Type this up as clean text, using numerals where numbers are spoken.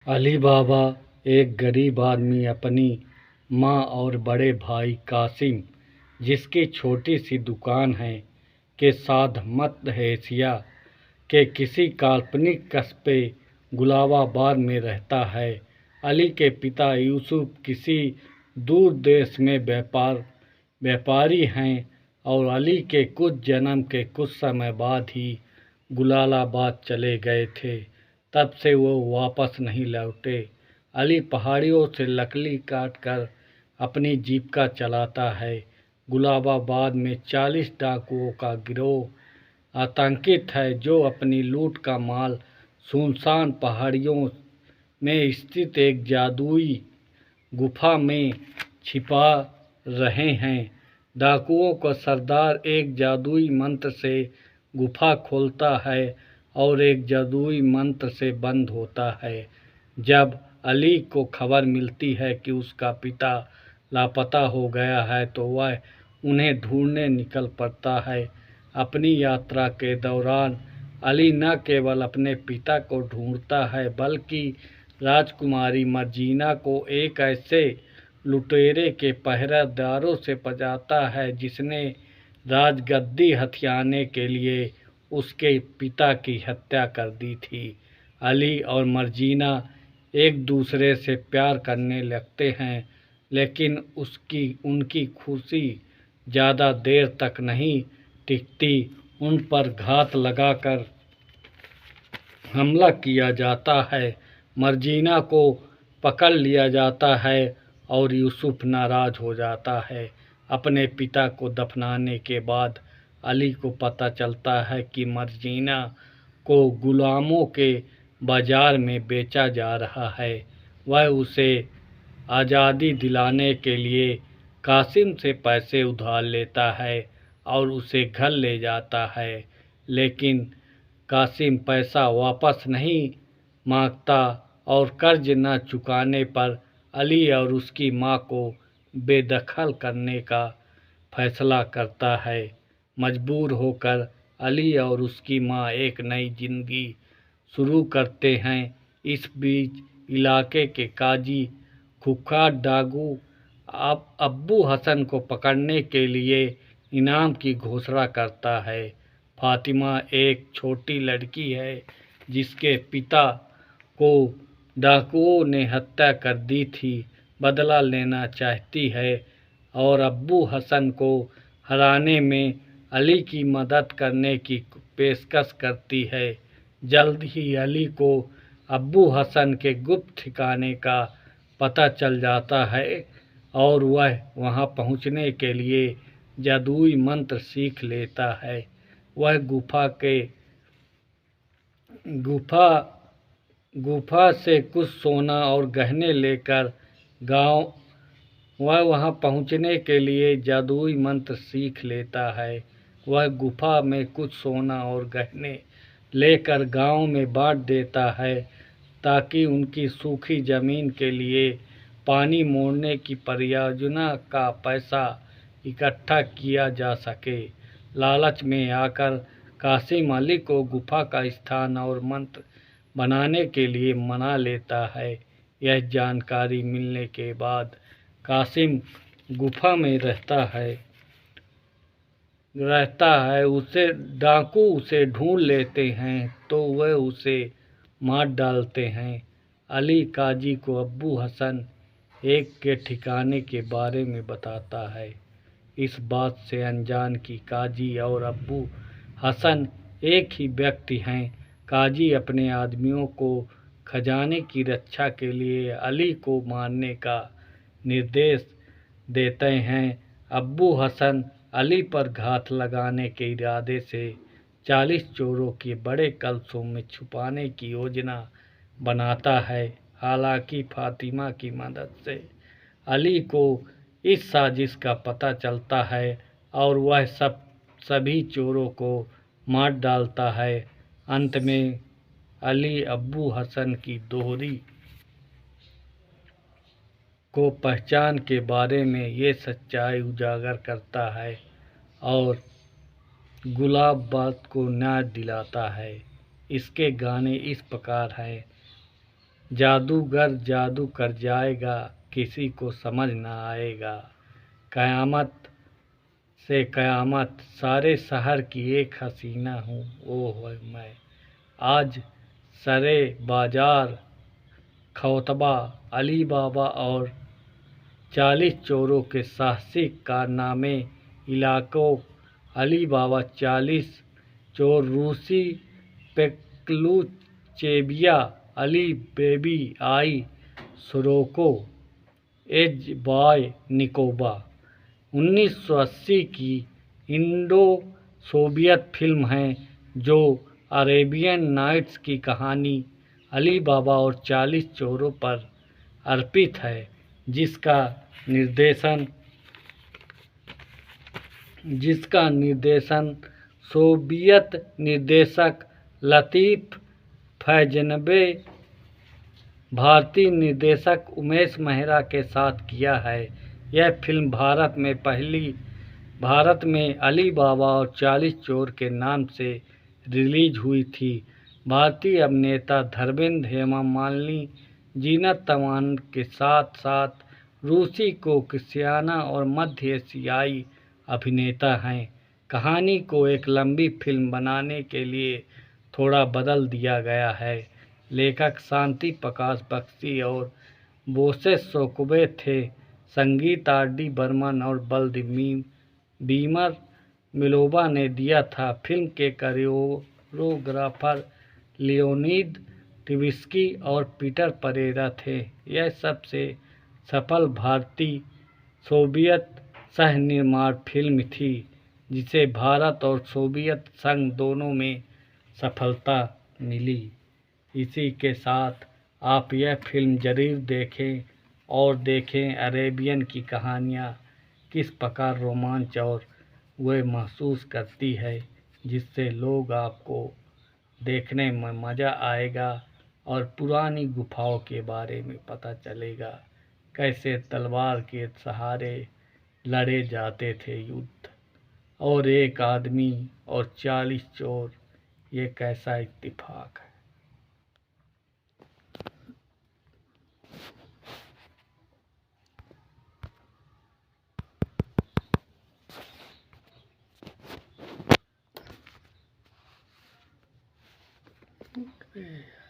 अली बाबा एक गरीब आदमी अपनी माँ और बड़े भाई कासिम, जिसकी छोटी सी दुकान है, के साथ मध्य एशिया के किसी काल्पनिक कस्बे गुलाबाबाद में रहता है। अली के पिता यूसुफ किसी दूर देश में व्यापारी हैं और अली के कुछ जन्म के कुछ समय बाद ही गुलाबाबाद चले गए थे। तब से वो वापस नहीं लौटे। अली पहाड़ियों से लकड़ी काट कर अपनी जीविका चलाता है। गुलाबाबाद में 40 डाकुओं का गिरोह आतंकित है, जो अपनी लूट का माल सुनसान पहाड़ियों में स्थित एक जादुई गुफा में छिपा रहे हैं। डाकुओं का सरदार एक जादुई मंत्र से गुफा खोलता है और एक जादुई मंत्र से बंद होता है। जब अली को खबर मिलती है कि उसका पिता लापता हो गया है, तो वह उन्हें ढूंढने निकल पड़ता है। अपनी यात्रा के दौरान अली न केवल अपने पिता को ढूंढता है, बल्कि राजकुमारी मर्जीना को एक ऐसे लुटेरे के पहरेदारों से बचाता है जिसने राजगद्दी हथियाने के लिए उसके पिता की हत्या कर दी थी। अली और मर्जीना एक दूसरे से प्यार करने लगते हैं, लेकिन उनकी खुशी ज़्यादा देर तक नहीं टिकती। उन पर घात लगाकर हमला किया जाता है, मर्जीना को पकड़ लिया जाता है और यूसुफ नाराज हो जाता है। अपने पिता को दफनाने के बाद अली को पता चलता है कि मर्जीना को गुलामों के बाजार में बेचा जा रहा है। वह उसे आज़ादी दिलाने के लिए कासिम से पैसे उधार लेता है और उसे घर ले जाता है, लेकिन कासिम पैसा वापस नहीं मांगता और कर्ज न चुकाने पर अली और उसकी माँ को बेदखल करने का फैसला करता है। मजबूर होकर अली और उसकी माँ एक नई जिंदगी शुरू करते हैं। इस बीच इलाके के काजी कुख्यात डाकू अब्बू हसन को पकड़ने के लिए इनाम की घोषणा करता है। फातिमा एक छोटी लड़की है जिसके पिता को डाकुओं ने हत्या कर दी थी, बदला लेना चाहती है और अब्बू हसन को हराने में अली की मदद करने की पेशकश करती है। जल्द ही अली को अब्बू हसन के गुप्त ठिकाने का पता चल जाता है और वह वहां पहुंचने के लिए जादुई मंत्र सीख लेता है। वह गुफा से कुछ सोना और गहने लेकर गांव वह वहां पहुंचने के लिए जादुई मंत्र सीख लेता है। वह गुफा में कुछ सोना और गहने लेकर गांव में बांट देता है, ताकि उनकी सूखी जमीन के लिए पानी मोड़ने की परियोजना का पैसा इकट्ठा किया जा सके। लालच में आकर कासिम अली को गुफा का स्थान और मंत्र बनाने के लिए मना लेता है। यह जानकारी मिलने के बाद कासिम गुफा में रहता है। उसे डाकू उसे ढूंढ लेते हैं तो वह उसे मार डालते हैं। अली काजी को अब्बू हसन एक के ठिकाने के बारे में बताता है। इस बात से अनजान कि काजी और अब्बू हसन एक ही व्यक्ति हैं, काजी अपने आदमियों को खजाने की रक्षा के लिए अली को मारने का निर्देश देते हैं। अब्बू हसन अली पर घात लगाने के इरादे से 40 चोरों के बड़े कलशों में छुपाने की योजना बनाता है। हालांकि फातिमा की मदद से अली को इस साजिश का पता चलता है और वह सभी चोरों को मार डालता है। अंत में अली अब्बू हसन की दोहरी को पहचान के बारे में ये सच्चाई उजागर करता है और गुलाबाबाद को न्याय दिलाता है। इसके गाने इस प्रकार हैं। जादूगर जादू कर जाएगा, किसी को समझ न आएगा। कयामत से कयामत सारे शहर की एक हसीना हूँ, वो है मैं। आज सरे बाजार खौतबा अली बाबा और 40 चोरों के साहसिक कारनामे। इलाकों अली बाबा 40 चोर रूसी पेक्लूचेविया अली बेबी आई सुरोको एज बॉय निकोबा। 1980 की इंडो सोवियत फिल्म है जो अरेबियन नाइट्स की कहानी अली बाबा और 40 चोरों पर अर्पित है, जिसका निर्देशन सोवियत निर्देशक लतीफ़ फैज़नबे भारतीय निर्देशक उमेश मेहरा के साथ किया है। यह फिल्म भारत में अली बाबा और 40 चोर के नाम से रिलीज हुई थी। भारतीय अभिनेता धर्मेंद्र, हेमा मालिनी, जीनत अमान के साथ साथ रूसी कोकेशियाना और मध्य एशियाई अभिनेता हैं। कहानी को एक लंबी फिल्म बनाने के लिए थोड़ा बदल दिया गया है। लेखक शांति प्रकाश बख्शी और बोसे सोकुबे थे। संगीत आर डी बर्मन और व्लादिमीर मिलोवा ने दिया था। फिल्म के कोरियोग्राफर लियोनिद ट्रिबिस्की और पीटर परेरा थे। यह सबसे सफल भारतीय सोवियत सह-निर्माण फिल्म थी, जिसे भारत और सोवियत संघ दोनों में सफलता मिली। इसी के साथ आप यह फिल्म ज़रूर देखें और देखें अरेबियन की कहानियाँ किस प्रकार रोमांच और वे महसूस करती है, जिससे लोग आपको देखने में मज़ा आएगा और पुरानी गुफाओं के बारे में पता चलेगा, कैसे तलवार के सहारे लड़े जाते थे युद्ध, और एक आदमी और 40 चोर, ये कैसा इत्तेफाक है। Okay.